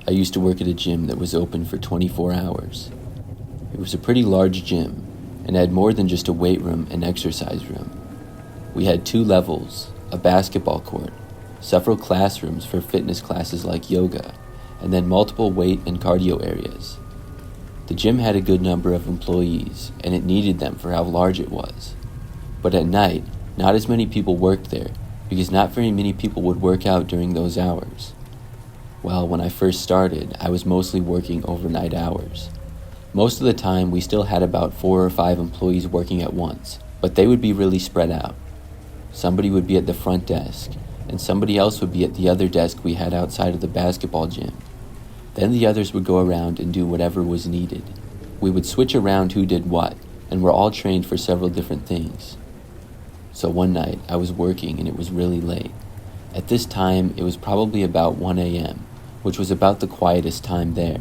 I used to work at a gym that was open for 24 hours. It was a pretty large gym and had more than just a weight room and exercise room. We had 2 levels, a basketball court, several classrooms for fitness classes like yoga, and then multiple weight and cardio areas. The gym had a good number of employees, and it needed them for how large it was. But at night, not as many people worked there, because not very many people would work out during those hours. Well, when I first started, I was mostly working overnight hours. Most of the time, we still had about 4 or 5 employees working at once, but they would be really spread out. Somebody would be at the front desk, and somebody else would be at the other desk we had outside of the basketball gym. Then the others would go around and do whatever was needed. We would switch around who did what, and we're all trained for several different things. So one night, I was working and it was really late. At this time, it was probably about 1 a.m., which was about the quietest time there.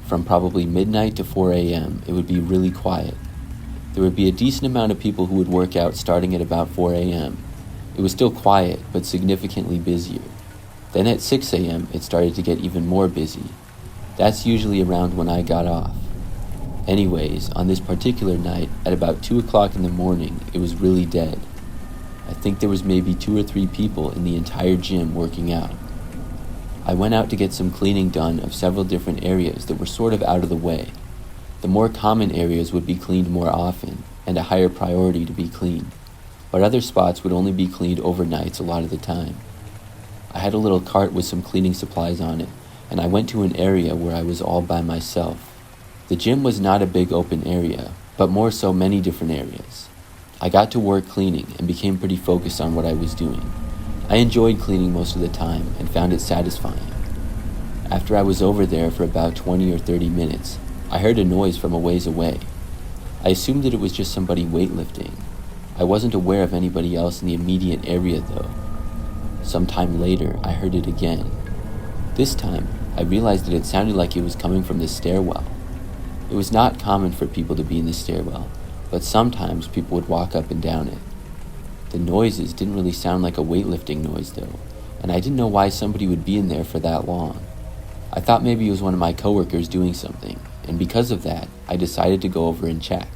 From probably midnight to 4 a.m., it would be really quiet. There would be a decent amount of people who would work out starting at about 4 a.m. It was still quiet, but significantly busier. Then at 6 a.m., it started to get even more busy. That's usually around when I got off. Anyways, on this particular night, at about 2 o'clock in the morning, it was really dead. I think there was maybe 2 or 3 people in the entire gym working out. I went out to get some cleaning done of several different areas that were sort of out of the way. The more common areas would be cleaned more often, and a higher priority to be cleaned. But other spots would only be cleaned overnights a lot of the time. I had a little cart with some cleaning supplies on it, and I went to an area where I was all by myself. The gym was not a big open area, but more so many different areas. I got to work cleaning and became pretty focused on what I was doing. I enjoyed cleaning most of the time and found it satisfying. After I was over there for about 20 or 30 minutes, I heard a noise from a ways away. I assumed that it was just somebody weightlifting. I wasn't aware of anybody else in the immediate area though. Sometime later, I heard it again. This time, I realized that it sounded like it was coming from the stairwell. It was not common for people to be in the stairwell, but sometimes people would walk up and down it. The noises didn't really sound like a weightlifting noise though, and I didn't know why somebody would be in there for that long. I thought maybe it was one of my coworkers doing something, and because of that, I decided to go over and check.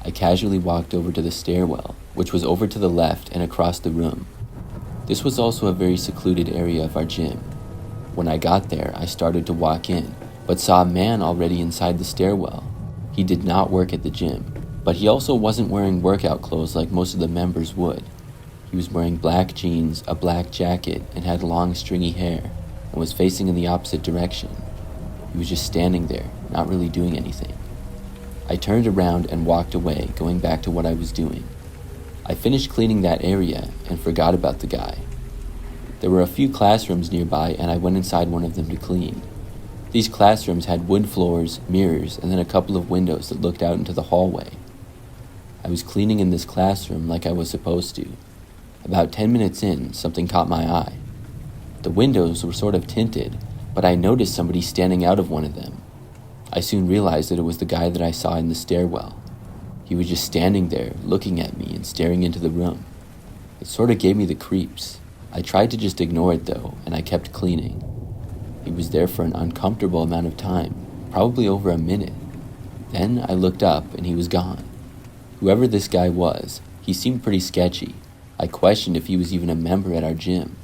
I casually walked over to the stairwell, which was over to the left and across the room. This was also a very secluded area of our gym. When I got there, I started to walk in, but saw a man already inside the stairwell. He did not work at the gym, but he also wasn't wearing workout clothes like most of the members would. He was wearing black jeans, a black jacket, and had long stringy hair, and was facing in the opposite direction. He was just standing there, not really doing anything. I turned around and walked away, going back to what I was doing. I finished cleaning that area and forgot about the guy. There were a few classrooms nearby, and I went inside one of them to clean. These classrooms had wood floors, mirrors, and then a couple of windows that looked out into the hallway. I was cleaning in this classroom like I was supposed to. About 10 minutes in, something caught my eye. The windows were sort of tinted, but I noticed somebody standing out of one of them. I soon realized that it was the guy that I saw in the stairwell. He was just standing there, looking at me and staring into the room. It sort of gave me the creeps. I tried to just ignore it though, and I kept cleaning. He was there for an uncomfortable amount of time, probably over a minute. Then I looked up and he was gone. Whoever this guy was, he seemed pretty sketchy. I questioned if he was even a member at our gym.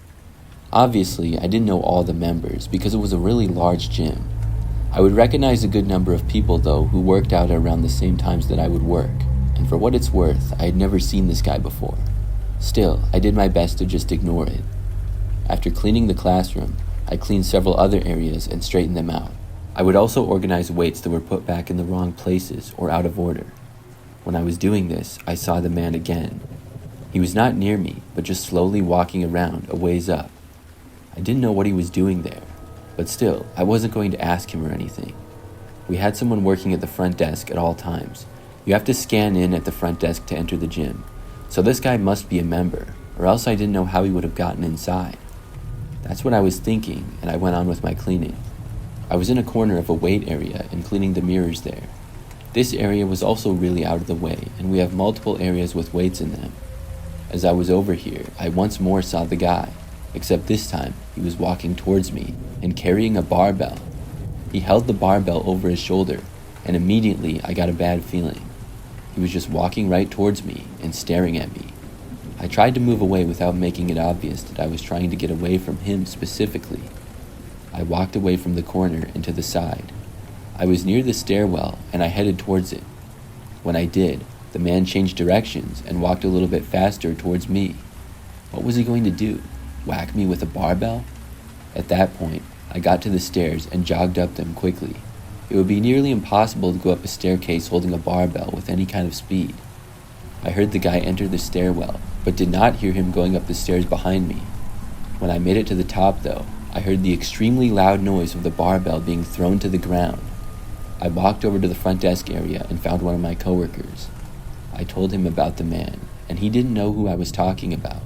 Obviously, I didn't know all the members because it was a really large gym. I would recognize a good number of people though who worked out around the same times that I would work, and for what it's worth, I had never seen this guy before. Still, I did my best to just ignore it. After cleaning the classroom, I cleaned several other areas and straightened them out. I would also organize weights that were put back in the wrong places or out of order. When I was doing this, I saw the man again. He was not near me, but just slowly walking around a ways up. I didn't know what he was doing there, but still, I wasn't going to ask him or anything. We had someone working at the front desk at all times. You have to scan in at the front desk to enter the gym, so this guy must be a member, or else I didn't know how he would have gotten inside. That's what I was thinking, and I went on with my cleaning. I was in a corner of a weight area and cleaning the mirrors there. This area was also really out of the way, and we have multiple areas with weights in them. As I was over here, I once more saw the guy, except this time he was walking towards me, and carrying a barbell. He held the barbell over his shoulder, and immediately I got a bad feeling. He was just walking right towards me and staring at me. I tried to move away without making it obvious that I was trying to get away from him specifically. I walked away from the corner and to the side. I was near the stairwell and I headed towards it. When I did, the man changed directions and walked a little bit faster towards me. What was he going to do? Whack me with a barbell? At that point, I got to the stairs and jogged up them quickly. It would be nearly impossible to go up a staircase holding a barbell with any kind of speed. I heard the guy enter the stairwell, but did not hear him going up the stairs behind me. When I made it to the top, though, I heard the extremely loud noise of the barbell being thrown to the ground. I walked over to the front desk area and found one of my coworkers. I told him about the man, and he didn't know who I was talking about.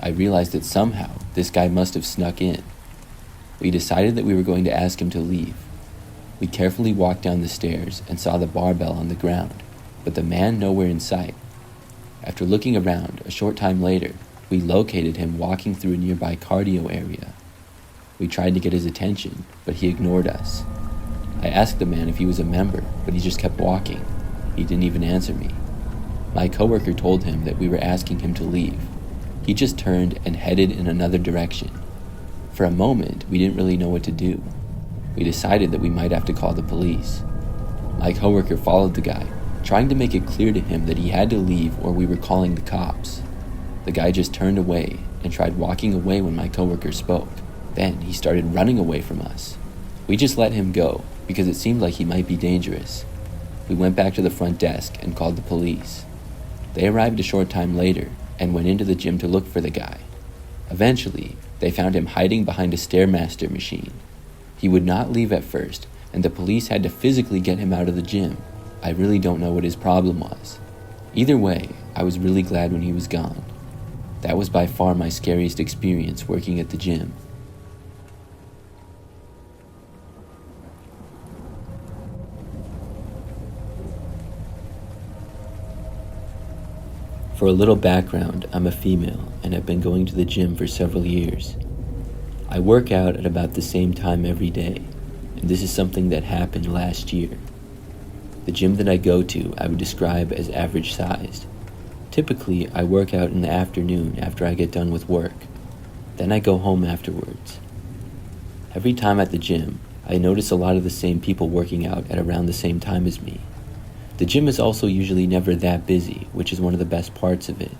I realized that somehow this guy must have snuck in. We decided that we were going to ask him to leave. We carefully walked down the stairs and saw the barbell on the ground, but the man nowhere in sight. After looking around, a short time later, we located him walking through a nearby cardio area. We tried to get his attention, but he ignored us. I asked the man if he was a member, but he just kept walking. He didn't even answer me. My coworker told him that we were asking him to leave. He just turned and headed in another direction. For a moment, we didn't really know what to do. We decided that we might have to call the police. My coworker followed the guy, trying to make it clear to him that he had to leave or we were calling the cops. The guy just turned away and tried walking away when my coworker spoke. Then he started running away from us. We just let him go because it seemed like he might be dangerous. We went back to the front desk and called the police. They arrived a short time later and went into the gym to look for the guy. Eventually, they found him hiding behind a Stairmaster machine. He would not leave at first, and the police had to physically get him out of the gym. I really don't know what his problem was. Either way, I was really glad when he was gone. That was by far my scariest experience working at the gym. For a little background, I'm a female and have been going to the gym for several years. I work out at about the same time every day, and this is something that happened last year. The gym that I go to I would describe as average sized. Typically, I work out in the afternoon after I get done with work. Then I go home afterwards. Every time at the gym, I notice a lot of the same people working out at around the same time as me. The gym is also usually never that busy, which is one of the best parts of it.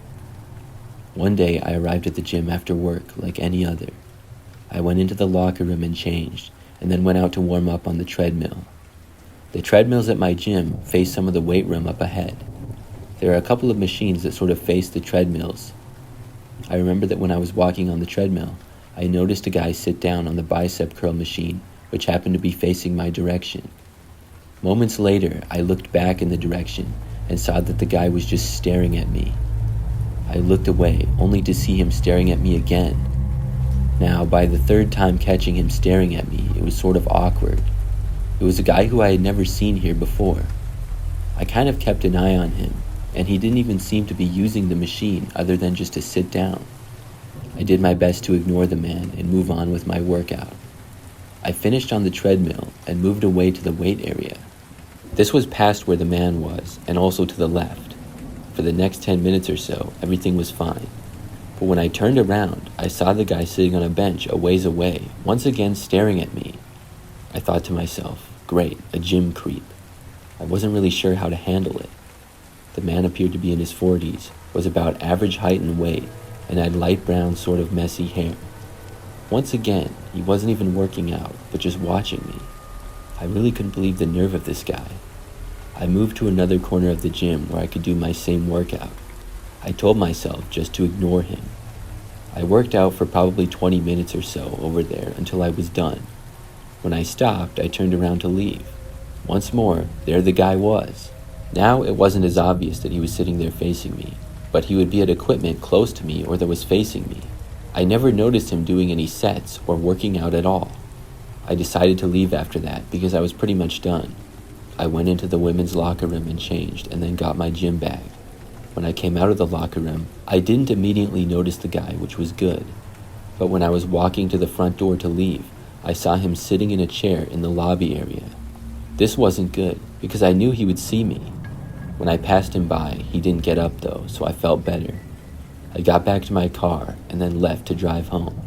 One day I arrived at the gym after work like any other. I went into the locker room and changed, and then went out to warm up on the treadmill. The treadmills at my gym face some of the weight room up ahead. There are a couple of machines that sort of face the treadmills. I remember that when I was walking on the treadmill, I noticed a guy sit down on the bicep curl machine, which happened to be facing my direction. Moments later, I looked back in the direction and saw that the guy was just staring at me. I looked away, only to see him staring at me again. Now, by the third time catching him staring at me, it was sort of awkward. It was a guy who I had never seen here before. I kind of kept an eye on him, and he didn't even seem to be using the machine other than just to sit down. I did my best to ignore the man and move on with my workout. I finished on the treadmill and moved away to the weight area. This was past where the man was, and also to the left. For the next 10 minutes or so, everything was fine. But when I turned around, I saw the guy sitting on a bench a ways away, once again staring at me. I thought to myself, great, a gym creep. I wasn't really sure how to handle it. The man appeared to be in his 40s, was about average height and weight, and had light brown, sort of messy hair. Once again, he wasn't even working out, but just watching me. I really couldn't believe the nerve of this guy. I moved to another corner of the gym where I could do my same workout. I told myself just to ignore him. I worked out for probably 20 minutes or so over there until I was done. When I stopped, I turned around to leave. Once more, there the guy was. Now it wasn't as obvious that he was sitting there facing me, but he would be at equipment close to me or that was facing me. I never noticed him doing any sets or working out at all. I decided to leave after that because I was pretty much done. I went into the women's locker room and changed, and then got my gym bag. When I came out of the locker room, I didn't immediately notice the guy, which was good. But when I was walking to the front door to leave, I saw him sitting in a chair in the lobby area. This wasn't good, because I knew he would see me. When I passed him by, he didn't get up though, so I felt better. I got back to my car and then left to drive home.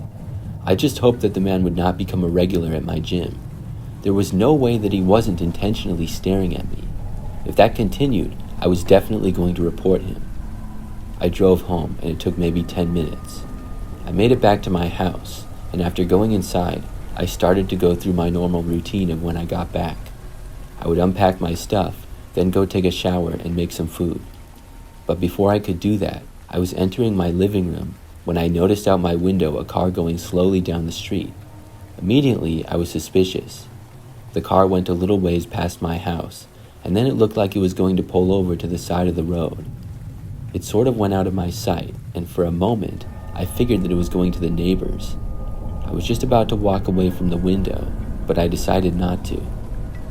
I just hoped that the man would not become a regular at my gym. There was no way that he wasn't intentionally staring at me. If that continued, I was definitely going to report him. I drove home, and it took maybe 10 minutes. I made it back to my house, and after going inside, I started to go through my normal routine of when I got back. I would unpack my stuff, then go take a shower and make some food. But before I could do that, I was entering my living room when I noticed out my window a car going slowly down the street. Immediately, I was suspicious. The car went a little ways past my house, and then it looked like it was going to pull over to the side of the road. It sort of went out of my sight, and for a moment, I figured that it was going to the neighbors. I was just about to walk away from the window, but I decided not to.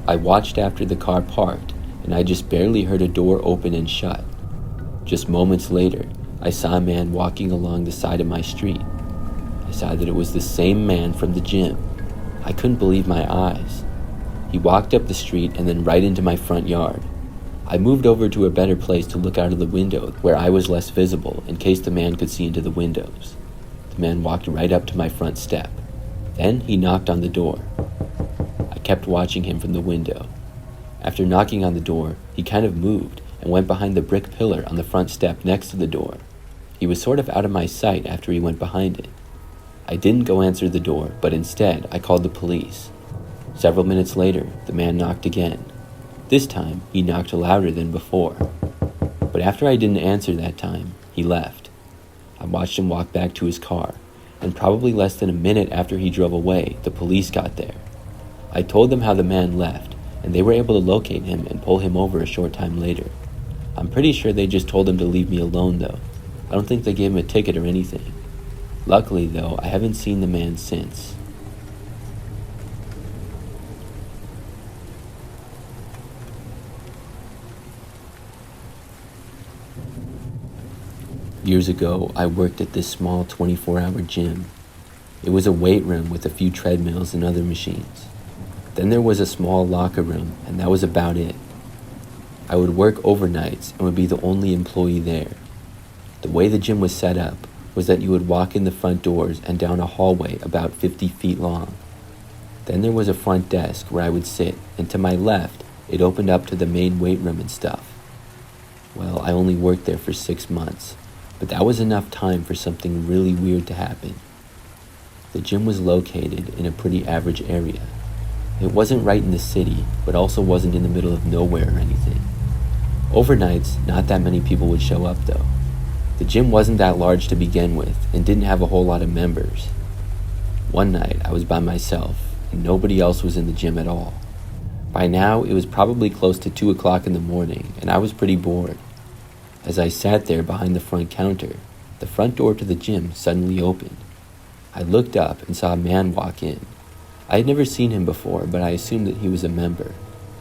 I watched after the car parked, and I just barely heard a door open and shut. Just moments later, I saw a man walking along the side of my street. I saw that it was the same man from the gym. I couldn't believe my eyes. He walked up the street and then right into my front yard. I moved over to a better place to look out of the window where I was less visible in case the man could see into the windows. The man walked right up to my front step. Then he knocked on the door. I kept watching him from the window. After knocking on the door, he kind of moved and went behind the brick pillar on the front step next to the door. He was sort of out of my sight after he went behind it. I didn't go answer the door, but instead I called the police. Several minutes later, the man knocked again. This time, he knocked louder than before. But after I didn't answer that time, he left. I watched him walk back to his car, and probably less than a minute after he drove away, the police got there. I told them how the man left, and they were able to locate him and pull him over a short time later. I'm pretty sure they just told him to leave me alone though. I don't think they gave him a ticket or anything. Luckily though, I haven't seen the man since. Years ago, I worked at this small 24-hour gym. It was a weight room with a few treadmills and other machines. Then there was a small locker room, and that was about it. I would work overnights and would be the only employee there. The way the gym was set up was that you would walk in the front doors and down a hallway about 50 feet long. Then there was a front desk where I would sit, and to my left, it opened up to the main weight room and stuff. Well, I only worked there for 6 months. But that was enough time for something really weird to happen. The gym was located in a pretty average area. It wasn't right in the city, but also wasn't in the middle of nowhere or anything. Overnights, not that many people would show up though. The gym wasn't that large to begin with and didn't have a whole lot of members. One night, I was by myself and nobody else was in the gym at all. By now, it was probably close to 2 o'clock in the morning and I was pretty bored. As I sat there behind the front counter, the front door to the gym suddenly opened. I looked up and saw a man walk in. I had never seen him before, but I assumed that he was a member.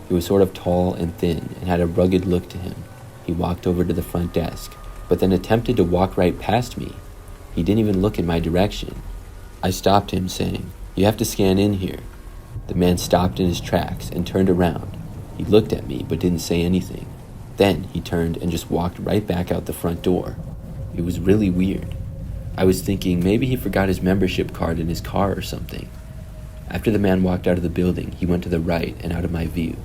He was sort of tall and thin and had a rugged look to him. He walked over to the front desk, but then attempted to walk right past me. He didn't even look in my direction. I stopped him, saying, "You have to scan in here." The man stopped in his tracks and turned around. He looked at me but didn't say anything. Then he turned and just walked right back out the front door. It was really weird. I was thinking maybe he forgot his membership card in his car or something. After the man walked out of the building, he went to the right and out of my view.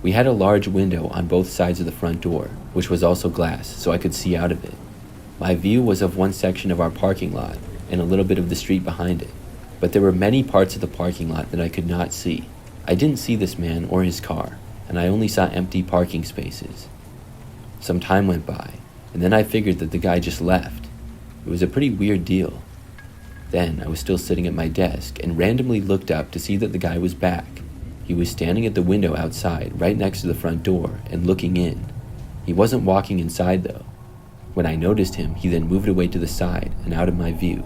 We had a large window on both sides of the front door, which was also glass, so I could see out of it. My view was of one section of our parking lot and a little bit of the street behind it, but there were many parts of the parking lot that I could not see. I didn't see this man or his car, and I only saw empty parking spaces. Some time went by, and then I figured that the guy just left. It was a pretty weird deal. Then I was still sitting at my desk and randomly looked up to see that the guy was back. He was standing at the window outside, right next to the front door, and looking in. He wasn't walking inside though. When I noticed him, he then moved away to the side and out of my view.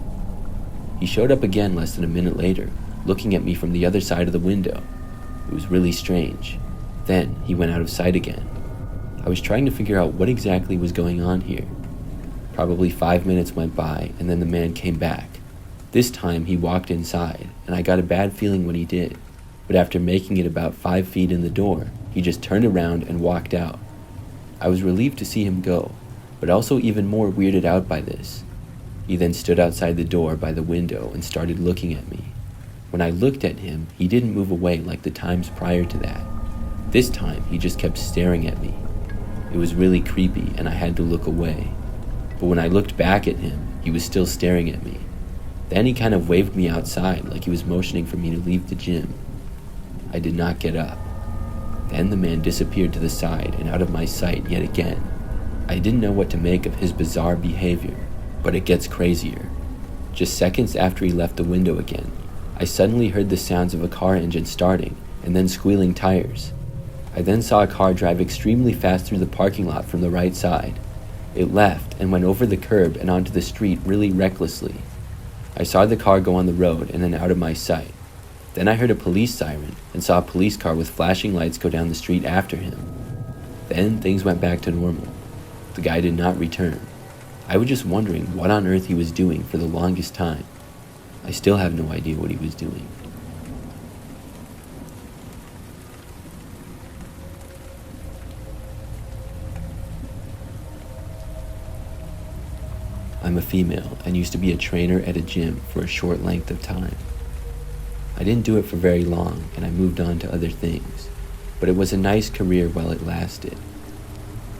He showed up again less than a minute later, looking at me from the other side of the window. It was really strange. Then he went out of sight again. I was trying to figure out what exactly was going on here. Probably 5 minutes went by and then the man came back. This time he walked inside, and I got a bad feeling when he did, but after making it about 5 feet in the door, he just turned around and walked out. I was relieved to see him go, but also even more weirded out by this. He then stood outside the door by the window and started looking at me. When I looked at him, he didn't move away like the times prior to that. This time, he just kept staring at me. It was really creepy, and I had to look away. But when I looked back at him, he was still staring at me. Then he kind of waved me outside like he was motioning for me to leave the gym. I did not get up. Then the man disappeared to the side and out of my sight yet again. I didn't know what to make of his bizarre behavior, but it gets crazier. Just seconds after he left the window again, I suddenly heard the sounds of a car engine starting and then squealing tires. I then saw a car drive extremely fast through the parking lot from the right side. It left and went over the curb and onto the street really recklessly. I saw the car go on the road and then out of my sight. Then I heard a police siren and saw a police car with flashing lights go down the street after him. Then things went back to normal. The guy did not return. I was just wondering what on earth he was doing for the longest time. I still have no idea what he was doing. I'm a female and used to be a trainer at a gym for a short length of time. I didn't do it for very long and I moved on to other things, but it was a nice career while it lasted.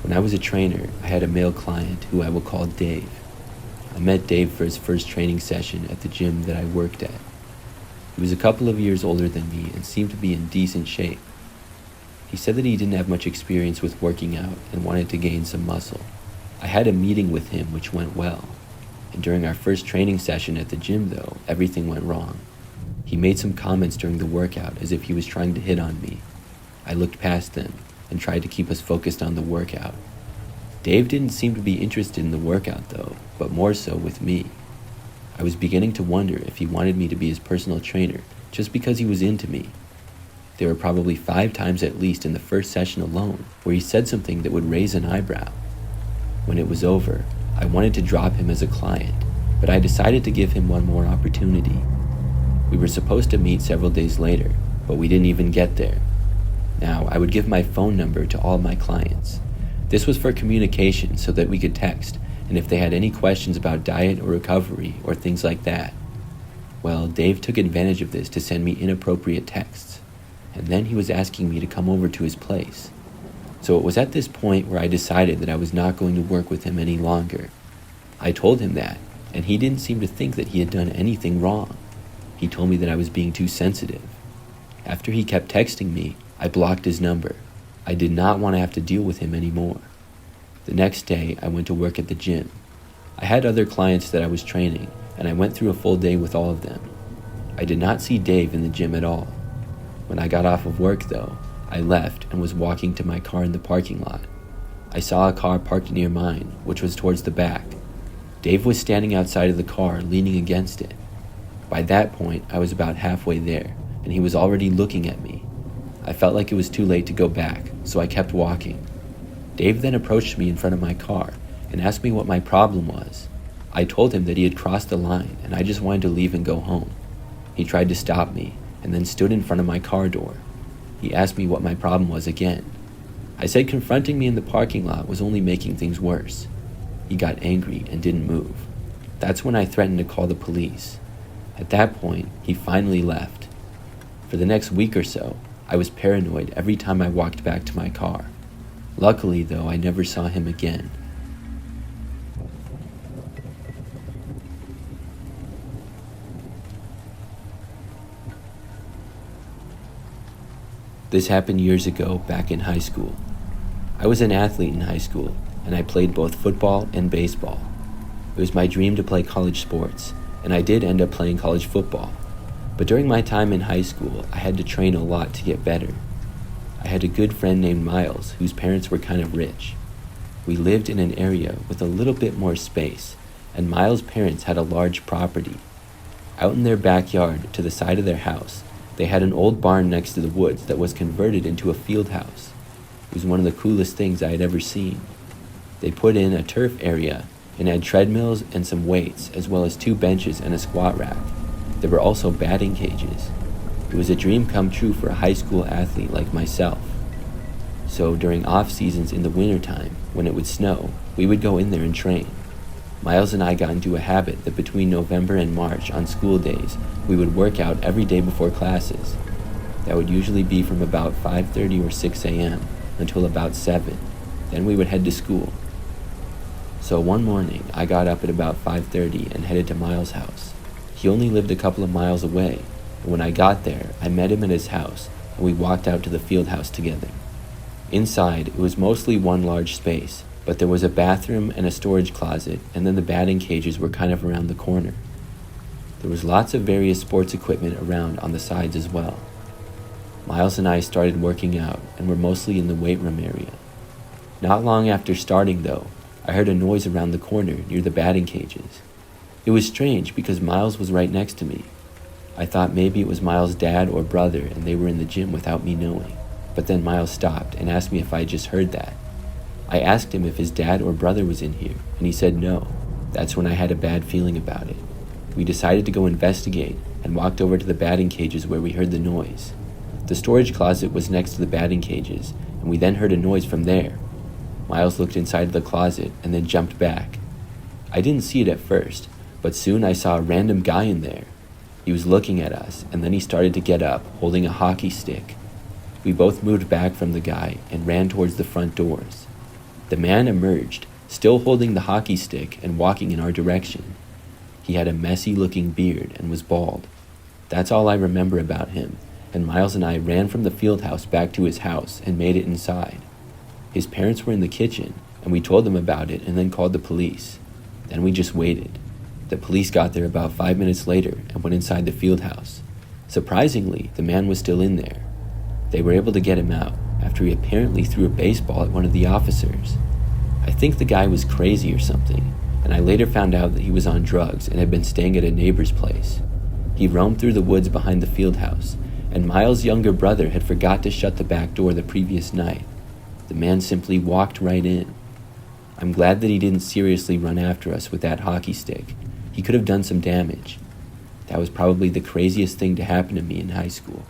When I was a trainer, I had a male client who I will call Dave. I met Dave for his first training session at the gym that I worked at. He was a couple of years older than me and seemed to be in decent shape. He said that he didn't have much experience with working out and wanted to gain some muscle. I had a meeting with him which went well, and during our first training session at the gym though, everything went wrong. He made some comments during the workout as if he was trying to hit on me. I looked past them and tried to keep us focused on the workout. Dave didn't seem to be interested in the workout though, but more so with me. I was beginning to wonder if he wanted me to be his personal trainer just because he was into me. There were probably 5 times at least in the first session alone where he said something that would raise an eyebrow. When it was over, I wanted to drop him as a client, but I decided to give him one more opportunity. We were supposed to meet several days later, but we didn't even get there. Now, I would give my phone number to all my clients. This was for communication so that we could text, and if they had any questions about diet or recovery or things like that. Well, Dave took advantage of this to send me inappropriate texts, and then he was asking me to come over to his place. So it was at this point where I decided that I was not going to work with him any longer. I told him that, and he didn't seem to think that he had done anything wrong. He told me that I was being too sensitive. After he kept texting me, I blocked his number. I did not want to have to deal with him anymore. The next day, I went to work at the gym. I had other clients that I was training, and I went through a full day with all of them. I did not see Dave in the gym at all. When I got off of work, though, I left and was walking to my car in the parking lot. I saw a car parked near mine, which was towards the back. Dave was standing outside of the car, leaning against it. By that point, I was about halfway there, and he was already looking at me. I felt like it was too late to go back, so I kept walking. Dave then approached me in front of my car and asked me what my problem was. I told him that he had crossed the line and I just wanted to leave and go home. He tried to stop me and then stood in front of my car door. He asked me what my problem was again. I said confronting me in the parking lot was only making things worse. He got angry and didn't move. That's when I threatened to call the police. At that point, he finally left. For the next week or so, I was paranoid every time I walked back to my car. Luckily, though, I never saw him again. This happened years ago, back in high school. I was an athlete in high school, and I played both football and baseball. It was my dream to play college sports, and I did end up playing college football. But during my time in high school, I had to train a lot to get better. I had a good friend named Miles, whose parents were kind of rich. We lived in an area with a little bit more space, and Miles' parents had a large property. Out in their backyard, to the side of their house, they had an old barn next to the woods that was converted into a fieldhouse. It was one of the coolest things I had ever seen. They put in a turf area and had treadmills and some weights, as well as 2 benches and a squat rack. There were also batting cages. It was a dream come true for a high school athlete like myself. So during off seasons in the wintertime, when it would snow, we would go in there and train. Miles and I got into a habit that between November and March on school days, we would work out every day before classes. That would usually be from about 5:30 or 6 a.m. until about 7. Then we would head to school. So one morning, I got up at about 5:30 and headed to Miles' house. He only lived a couple of miles away, and when I got there, I met him at his house, and we walked out to the fieldhouse together. Inside, it was mostly one large space, but there was a bathroom and a storage closet, and then the batting cages were kind of around the corner. There was lots of various sports equipment around on the sides as well. Miles and I started working out, and were mostly in the weight room area. Not long after starting, though, I heard a noise around the corner near the batting cages. It was strange because Miles was right next to me. I thought maybe it was Miles' dad or brother and they were in the gym without me knowing. But then Miles stopped and asked me if I had just heard that. I asked him if his dad or brother was in here, and he said no. That's when I had a bad feeling about it. We decided to go investigate and walked over to the batting cages where we heard the noise. The storage closet was next to the batting cages, and we then heard a noise from there. Miles looked inside the closet and then jumped back. I didn't see it at first, but soon I saw a random guy in there. He was looking at us, and then he started to get up, holding a hockey stick. We both moved back from the guy and ran towards the front doors. The man emerged, still holding the hockey stick and walking in our direction. He had a messy-looking beard and was bald. That's all I remember about him, and Miles and I ran from the fieldhouse back to his house and made it inside. His parents were in the kitchen, and we told them about it and then called the police. Then we just waited. The police got there about 5 minutes later and went inside the fieldhouse. Surprisingly, the man was still in there. They were able to get him out after he apparently threw a baseball at one of the officers. I think the guy was crazy or something, and I later found out that he was on drugs and had been staying at a neighbor's place. He roamed through the woods behind the fieldhouse, and Miles' younger brother had forgot to shut the back door the previous night. The man simply walked right in. I'm glad that he didn't seriously run after us with that hockey stick. He could have done some damage. That was probably the craziest thing to happen to me in high school.